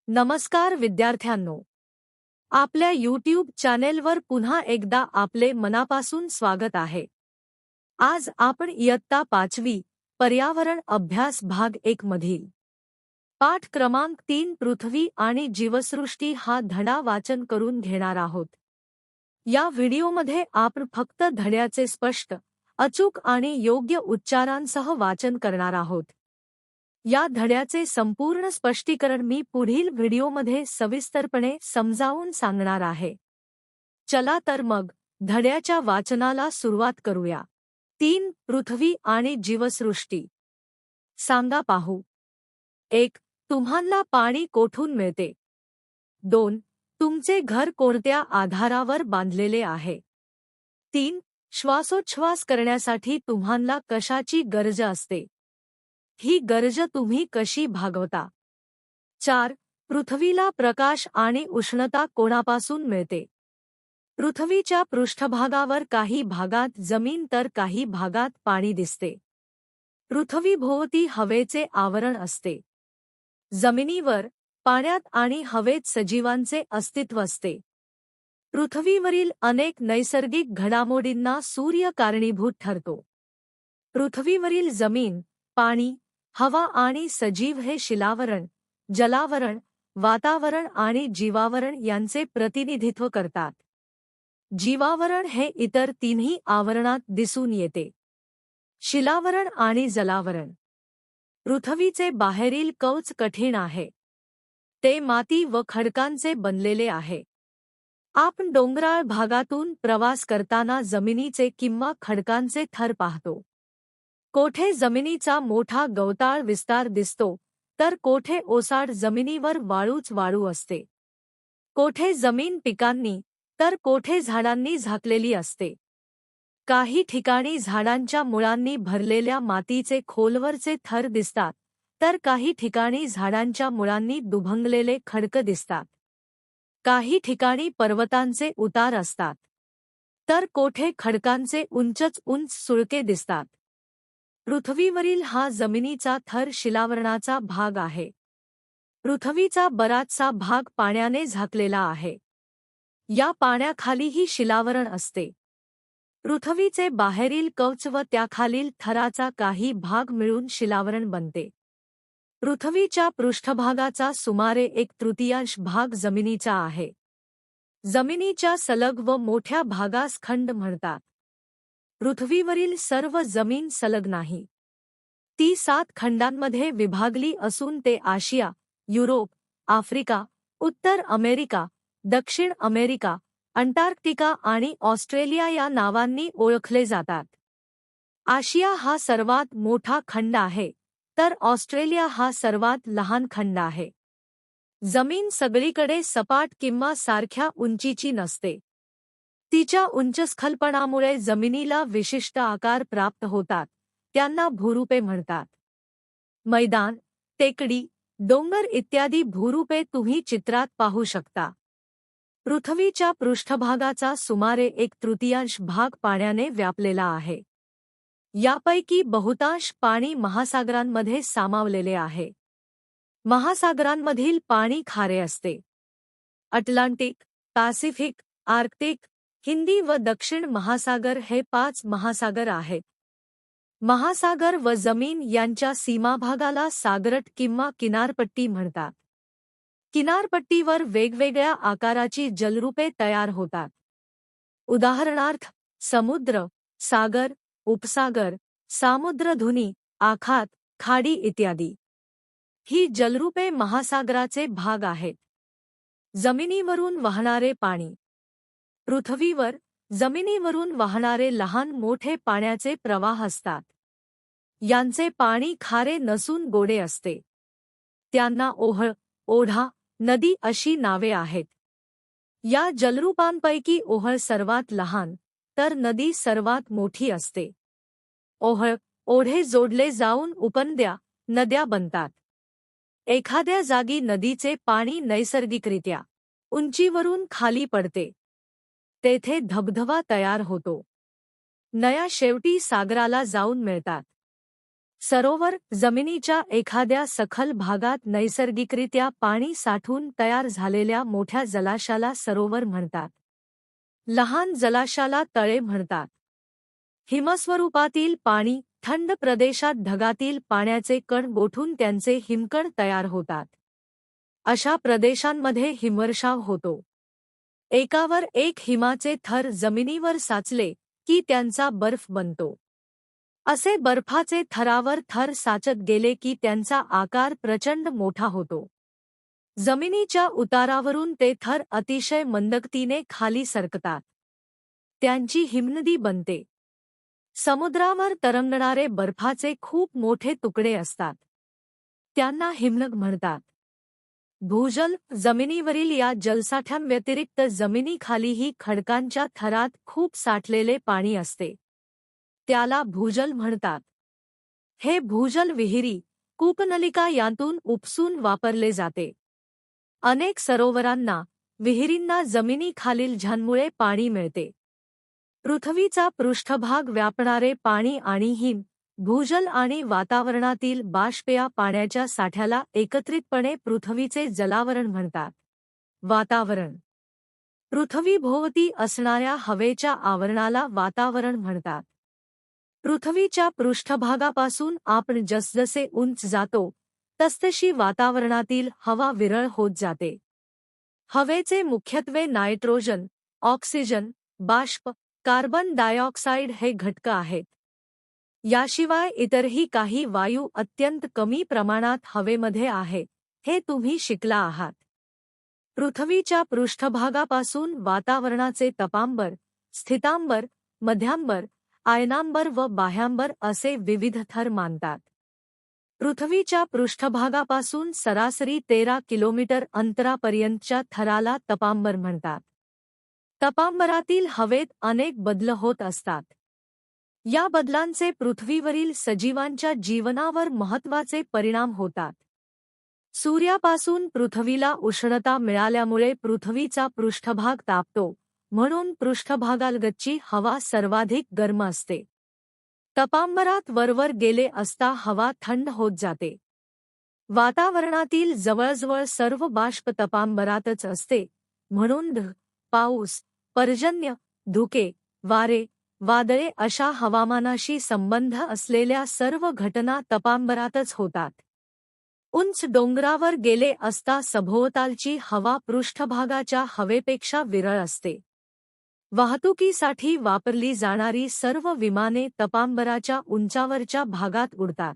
नमस्कार विद्यार्थ्यांनो, आपल्या YouTube चॅनेलवर पुन्हा एकदा आपले मनापासून स्वागत आहे. आज आपण इयत्ता 5वी पर्यावरण अभ्यास भाग 1 मधील पाठ क्रमांक 3 पृथ्वी आणि जीवसृष्टी हा धडा वाचन करून घेणार आहोत. या व्हिडिओमध्ये आपण फक्त धड्याचे स्पष्ट, अचूक आणि योग्य उच्चारांसह वाचन करणार आहोत. या धड्याचे संपूर्ण स्पष्टीकरण मी पुढील व्हिडिओमध्ये सविस्तरपणे समजावून सांगणार आहे. चला तर मग धड्याच्या वाचनाला सुरुवात करूया. 3 पृथ्वी आणि जीवसृष्टी. सांगा पाहू. 1. तुम्हाला पाणी कोठून मिळते? 2. तुमचे घर कोणत्या आधारावर बांधलेले आहे? 3. श्वासोच्छ्वास करण्यासाठी तुम्हाला कशाची गरज असते? ही गरज तुम्ही कशी भागवता? 4. पृथ्वीला प्रकाश आणि उष्णता कोणापासून मिळते? पृथ्वीच्या पृष्ठभागावर काही भागात जमीन तर काही भागात पाणी दिसते. पृथ्वीभोवती हवेचे आवरण असते. जमिनीवर, पाण्यात आणि हवेत सजीवांचे अस्तित्व असते. पृथ्वीवरील अनेक नैसर्गिक घडामोडींना सूर्य कारणीभूत ठरतो. पृथ्वीवरील जमीन, पाणी, हवा आणि सजीव हे शिलावरण, जलावरण, वातावरण आणि जीवावरण यांचे प्रतिनिधित्व करतात. जीवावरण हे इतर तिन्ही आवरणात दिसून येते. शिलावरण आणि जलावरण. पृथ्वीचे बाहेरील कवच कठीण आहे. ते माती व खडकांचे बनलेले आहे. आपण डोंगराळ भागातून प्रवास करताना जमिनीचे किंवा खडकांचे थर पाहतो. कोठे जमिनीचा मोठा गवताळ विस्तार दिसतो, तर कोठे ओसाड जमिनीवर वाळूच वाळू असते. कोठे जमीन पिकांनी, तर कोठे झाडांनी झाकलेली असते. काही ठिकाणी झाडांच्या मुळांनी भरलेल्या मातीचे खोलवरचे थर दिसतात, तर काही ठिकाणी झाडांच्या मुळांनी दुभंगलेले खडक दिसतात. काही ठिकाणी पर्वतांचे उतार असतात, तर कोठे खडकांचे उंचच उंच सुळके दिसतात. पृथ्वीवरील हा जमिनीचा थर शिलावरणाचा भाग आहे. पृथ्वीचा बराचसा भाग पाण्याने झाकलेला आहे. या पाण्याखालीही शिलावरण असते. पृथ्वीचे बाहेरील कवच व त्याखालील थराचा काही भाग मिळून शिलावरण बनते. पृथ्वीच्या पृष्ठभागाचा सुमारे 1/3 भाग जमिनीचा आहे. जमिनीच्या सलग व मोठ्या भागास खंड म्हणतात. पृथ्वीवरील सर्व जमीन सलग नाही. ती 7 खंडांमध्ये विभागली असून ते आशिया, युरोप, आफ्रिका, उत्तर अमेरिका, दक्षिण अमेरिका, अंटार्क्टिका आणि ऑस्ट्रेलिया या नावांनी ओळखले जातात. आशिया हा सर्वात मोठा खंड आहे, तर ऑस्ट्रेलिया हा सर्वात लहान खंड आहे. जमीन सगळीकडे सपाट किंवा सारख्या उंचीची नसते. तिच्या उंचस्खलपणामुळे जमिनीला विशिष्ट आकार प्राप्त होतात, त्यांना भूरूपे म्हणतात. मैदान, टेकडी, डोंगर इत्यादी भूरूपे तुम्ही चित्रात पाहू शकता. पृथ्वीच्या पृष्ठभागाचा सुमारे 1/3 भाग पाण्याने व्यापलेला आहे. यापैकी बहुतांश पाणी महासागरांमध्ये सामावलेले आहे. महासागरांमधील पाणी खारे असते. अटलांटिक, पॅसिफिक, आर्क्टिक, हिंदी व दक्षिण महासागर हे 5 महासागर आहेत. महासागर व जमीन यांच्या सीमाभागाला सागरट किंवा किनारपट्टी म्हणतात. किनारपट्टीवर वेगवेगळ्या आकाराची जलरूपे तयार होतात. उदाहरणार्थ समुद्र, सागर, उपसागर, सामुद्रधुनी, आखात, खाडी इत्यादी. ही जलरूपे महासागराचे भाग आहेत. जमिनीवरून वाहणारे पाणी. पृथ्वीवर जमिनीवरून वाहणारे लहान मोठे पाण्याचे प्रवाह असतात. यांचे पाणी खारे नसून गोडे असते. त्यांना ओहळ, ओढा, नदी अशी नावे आहेत. या जलरूपांपैकी ओहळ सर्वात लहान, तर नदी सर्वात मोठी असते. ओहळ, ओढे जोडले जाऊन उपनद्या, नद्या बनतात. एखाद्या जागी नदीचे पाणी नैसर्गिकरित्या उंचीवरून खाली पडते. तेथे धबधबा तयार होतो. नया शेवटी सागराला जाऊन मिळतात. सरोवर जमिनीच्या एखाद्या सखल भागात नैसर्गिकरित्या पाणी साठून तयार झालेल्या मोठ्या जलाशयाला सरोवर म्हणतात. लहान जलाशयाला तळे म्हणतात. हिमस्वरूपातील पाणी थंड प्रदेशात ढगातील पाण्याचे कण गोठून त्यांचे हिमकण तयार होतात. अशा प्रदेशांमध्ये हिमवर्षाव होतो. एकावर एक हिमाचे थर जमिनीवर साचले की त्यांचा बर्फ बनतो. असे बर्फाचे थरावर थर साचत गेले की त्यांचा आकार प्रचंड मोठा होतो. जमिनीच्या उतारावरून ते थर अतिशय मंदगतीने खाली सरकतात. त्यांची हिमनदी बनते. समुद्रावर तरंगणारे बर्फाचे खूप मोठे तुकडे असतात. त्यांना हिमनग म्हणतात. भूजल जमिनीवरील या जलसाठ्यांव्यतिरिक्त जमिनीखालीही खडकांच्या थरात खूप साठलेले पाणी असते. त्याला भूजल म्हणतात. हे भूजल विहिरी, कूपनलिका यांतून उपसून वापरले जाते. अनेक सरोवरांना, विहिरींना जमिनीखालील झऱ्यांमुळे पाणी मिळते. पृथ्वीचा पृष्ठभाग व्यापणारे पाणी आणि हिम, भूजल आणि वातावरणातील बाष्प या पाण्याच्या साठ्याला एकत्रितपणे पृथ्वीचे जलावरण म्हणतात. वातावरण. पृथ्वीभोवती असणाऱ्या हवेच्या आवरणाला वातावरण म्हणतात. पृथ्वीच्या पृष्ठभागापासून आपण जसजसे उंच जातो तसतशी वातावरणातील हवा विरळ होत जाते. हवेचे मुख्यत्वे नायट्रोजन, ऑक्सिजन, बाष्प, कार्बन डायऑक्साईड हे घटक आहेत. याशिवाय इतरही काही वायू अत्यंत कमी प्रमाणात हवेमध्ये आहेत, हे तुम्ही शिकला आहात. पृथ्वीच्या पृष्ठभागापासून वातावरणाचे तपांबर, स्थितांबर, मध्यांबर, आयनांबर व बाह्यांबर असे विविध थर मानतात. पृथ्वीच्या पृष्ठभागापासून सरासरी 13 किलोमीटर अंतरापर्यंतच्या थराला तपांबर म्हणतात. तपांबरातील हवेत अनेक बदल होत असतात. या बदलांचे पृथ्वीवरील सजीवांच्या जीवनावर महत्त्वाचे परिणाम होतात. सूर्यापासून पृथ्वीला उष्णता मिळाल्यामुळे पृथ्वीचा पृष्ठभाग तापतो, म्हणून पृष्ठभागालगतची हवा सर्वाधिक गरम असते. तपांबरात वरवर गेले असता हवा थंड होत जाते. वातावरणातील जवळजवळ सर्व बाष्प तपांबरातच असते, म्हणून ढग, पाऊस, पर्जन्य, धुके, वारे, वादळे अशा हवामानाशी संबंध असलेल्या सर्व घटना तपांबरातच होतात. उंच डोंगरावर गेले असता सभोवतालची हवा पृष्ठभागाच्या हवेपेक्षा विरळ असते. वाहतुकीसाठी वापरली जाणारी सर्व विमाने तपांबराच्या उंचावरच्या भागात उडतात.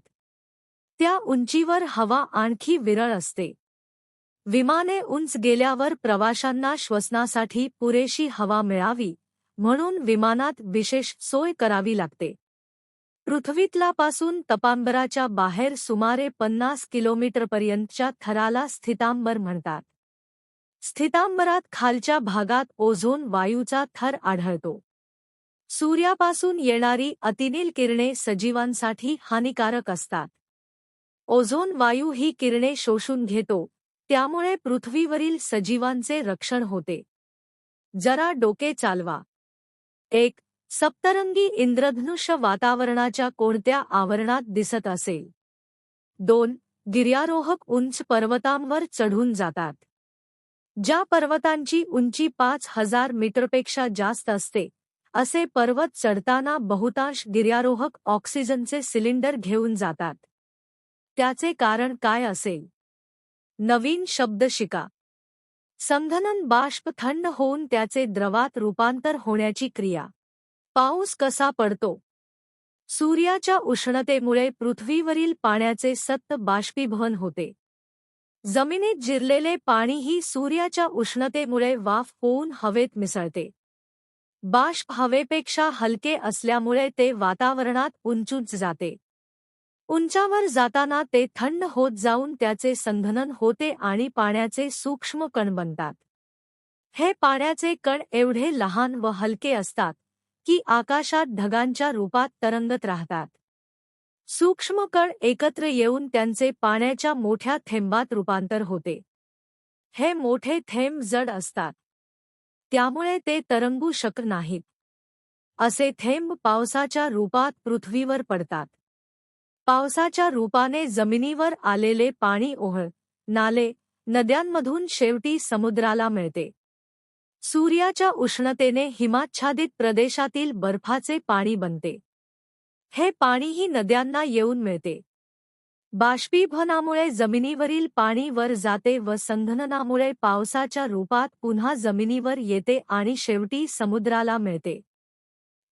त्या उंचीवर हवा आणखी विरळ असते. विमाने उंच गेल्यावर प्रवाशांना श्वसनासाठी पुरेशी हवा मिळावी, म्हणून विमानात विशेष सोय करावी लागते. पृथ्वीतलापासून तपांबराच्या बाहेर सुमारे 50 किलोमीटरपर्यंतच्या थराला स्थितांबर म्हणतात. स्थितांबरात खालच्या भागात ओझोन वायूचा थर आढळतो. सूर्यापासून येणारी अतिनील किरणे सजीवांसाठी हानिकारक असतात. ओझोन वायू ही किरणे शोषून घेतो, त्यामुळे पृथ्वीवरील सजीवांचे रक्षण होते. जरा डोके चालवा. 1. सप्तरंगी इंद्रधनुष्य वातावरणाच्या कोणत्या आवरणात दिसत असेल? 2. गिर्यारोहक उंच पर्वतांवर चढून जातात. ज्या पर्वतांची उंची 5000 मीटरपेक्षा जास्त असते, असे पर्वत चढताना बहुतांश गिर्यारोहक ऑक्सिजनचे सिलिंडर घेऊन जातात. त्याचे कारण काय असेल? नवीन शब्द शिका. संघनन बाष्प थंड होऊन त्याचे द्रवात रूपांतर होण्याची क्रिया. पाऊस कसा पडतो? सूर्याच्या उष्णतेमुळे पृथ्वीवरील पाण्याचे सतत बाष्पीभवन होते. जमिनीत जिरलेले पाणीही सूर्याच्या उष्णतेमुळे वाफ होऊन हवेत मिसळते. बाष्प हवेपेक्षा हलके असल्यामुळे ते वातावरणात उंचूच जाते. उंचावर जाताना ते थंड होत जाऊन त्याचे संघनन होते आणि पाण्याचे सूक्ष्म कण बनतात. हे पाण्याचे कण एवढे लहान व हलके असतात की आकाशात ढगांच्या रूपात तरंगत राहतात. सूक्ष्म कण एकत्र येऊन त्यांचे पाण्याच्या मोठ्या थेंबात रूपांतर होते. हे मोठे थेंब जड असतात, त्यामुळे ते तरंगू शकत नाहीत. असे थेंब पावसाच्या रूपात पृथ्वीवर पडतात. पावसाच्या रूपाने जमिनीवर आलेले पाणी ओहळ, नाले, नद्यांमधून शेवटी समुद्राला मिळते. सूर्याच्या उष्णतेने हिमाच्छादित प्रदेशातील बर्फाचे पाणी बनते. हे पाणीही नद्यांना येऊन मिळते. बाष्पीभवनामुळे जमिनीवरील पाणी वर जाते व संघननामुळे पावसाच्या रूपात पुन्हा जमिनीवर येते आणि शेवटी समुद्राला मिळते.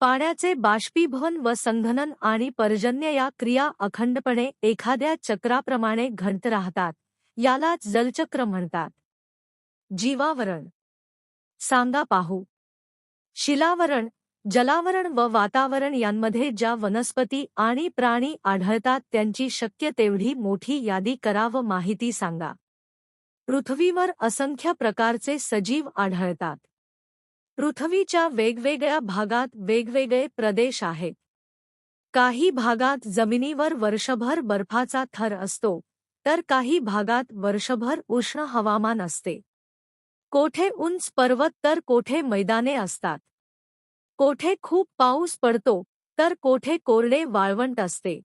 पाण्याचे बाष्पीभवन व संघनन आणि पर्जन्य या क्रिया अखंडपणे एखाद्या चक्राप्रमाणे घडत राहतात. यालाच जलचक्र म्हणतात. जीवावरण सांगा पाहू. शिलावरण, जलावरण व वातावरण यांमध्ये ज्या वनस्पती आणि प्राणी आढळतात त्यांची शक्य तेवढी मोठी यादी करा व माहिती सांगा. पृथ्वीवर असंख्य प्रकारचे सजीव आढळतात. पृथ्वीच्या वेगवेगळ्या भागात वेगवेगळे प्रदेश आहेत. काही भागात जमिनीवर वर्षभर बर्फाचा थर असतो, तर काही भागात वर्षभर उष्ण हवामान असते. कोठे उंच पर्वत तर कोठे मैदाने असतात. कोठे खूप पाऊस पडतो तर कोठे कोरडे वाळवंट असते.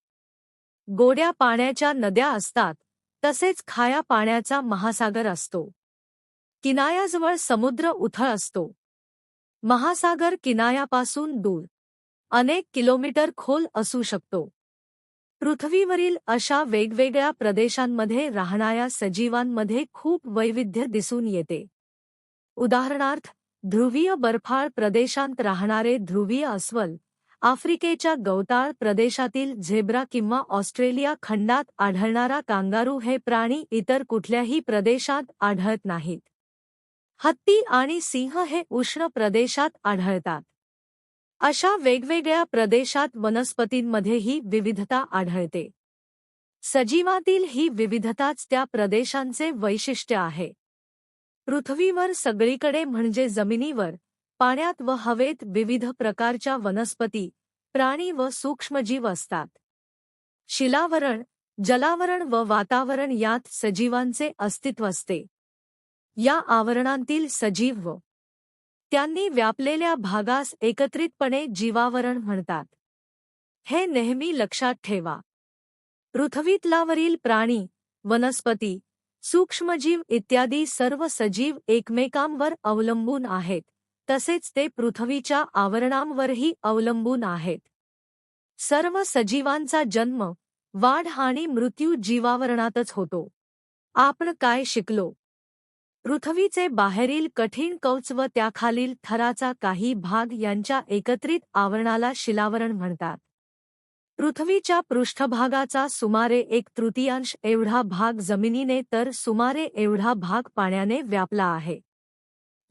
गोड्या पाण्याच्या नद्या असतात, तसेच खाऱ्या पाण्याचा महासागर असतो. किनाऱ्याजवळ समुद्र उथळ असतो. महासागर किनाऱ्यापासून दूर अनेक किलोमीटर खोल असू शकतो. पृथ्वीवरील अशा वेगवेगळ्या प्रदेशांमध्ये राहणाऱ्या सजीवांमध्ये खूप वैविध्य दिसून येते. उदाहरणार्थ, ध्रुवीय बर्फाळ प्रदेशांत राहणारे ध्रुवीय अस्वल, आफ्रिकेच्या गवताळ प्रदेशातील झेब्रा किंवा ऑस्ट्रेलिया खंडात आढळणारा कांगारू हे प्राणी इतर कुठल्याही प्रदेशात आढळत नाहीत. हत्ती आणि सिंह हे उष्ण प्रदेशात आढळतात. अशा वेगवेगळ्या प्रदेशात वनस्पतींमध्येही विविधता आढळते. सजीवातील ही विविधताच त्या प्रदेशांचे वैशिष्ट्य आहे. पृथ्वीवर सगळीकडे म्हणजे जमिनीवर, पाण्यात व हवेत विविध प्रकारच्या वनस्पती, प्राणी व सूक्ष्मजीव असतात. शिलावरण, जलावरण व वातावरण यात सजीवांचे अस्तित्व असते. या आवरणांतील सजीव व त्यांनी व्यापलेल्या भागास एकत्रितपणे जीवावरण म्हणतात. हे नेहमी लक्षात ठेवा. पृथ्वीतलावरील प्राणी, वनस्पती, सूक्ष्मजीव इत्यादी सर्व सजीव एकमेकांवर अवलंबून आहेत, तसेच ते पृथ्वीच्या आवरणांवरही अवलंबून आहेत. सर्व सजीवांचा जन्म, वाढ आणि मृत्यू जीवावरणातच होतो. आपण काय शिकलो? पृथ्वीचे बाहेरील कठीण कवच व त्याखालील थराचा काही भाग यांच्या एकत्रित आवरणाला शिलावरण म्हणतात. पृथ्वीच्या पृष्ठभागाचा सुमारे 1/3 एवढा भाग जमिनीने तर सुमारे एवढा भाग पाण्याने व्यापला आहे.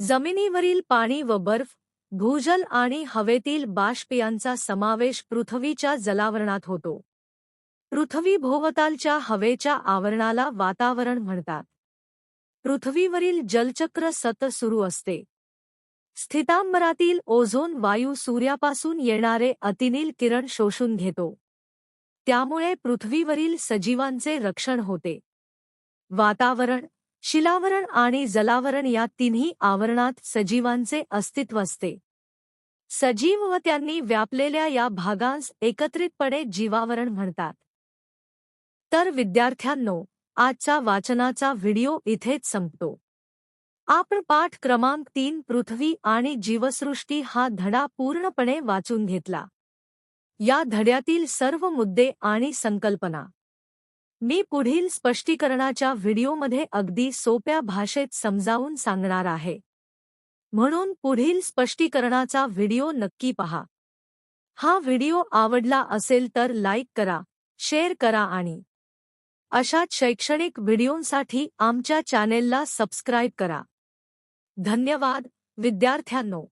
जमिनीवरील पाणी व बर्फ, भूजल आणि हवेतील बाष्प यांचा समावेश पृथ्वीच्या जलावरणात होतो. पृथ्वीभोवतालच्या हवेच्या आवरणाला वातावरण म्हणतात. पृथ्वीवरील जलचक्र सतत सुरू असते. स्थितांबरातील ओझोन वायू सूर्यापासून येणारे अतिनील किरण शोषून घेतो. त्यामुळे पृथ्वीवरील सजीवांचे रक्षण होते. वातावरण, शिलावरण आणि जलावरण या तिन्ही आवरणात सजीवांचे अस्तित्व असते. सजीव व त्यांनी व्यापलेल्या या भागांस एकत्रितपणे जीवावरण म्हणतात. तर विद्यार्थ्यांनो, आजचा वाचनाचा व्हिडिओ इथेच संपतो. आपण पाठ क्रमांक 3 पृथ्वी आणि जीवसृष्टी हा धडा पूर्णपणे वाचून घेतला. या धड्यातील सर्व मुद्दे आणि संकल्पना मी पुढील स्पष्टीकरणाच्या व्हिडिओमध्ये अगदी सोप्या भाषेत समजावून सांगणार आहे. म्हणून पुढील स्पष्टीकरणाचा व्हिडिओ नक्की पहा. हा व्हिडिओ आवडला असेल तर लाईक करा, शेअर करा आणि अशाच शैक्षणिक व्हिडिओंसाठी आमच्या चॅनेलला सबस्क्राईब करा. धन्यवाद विद्यार्थ्यांनो.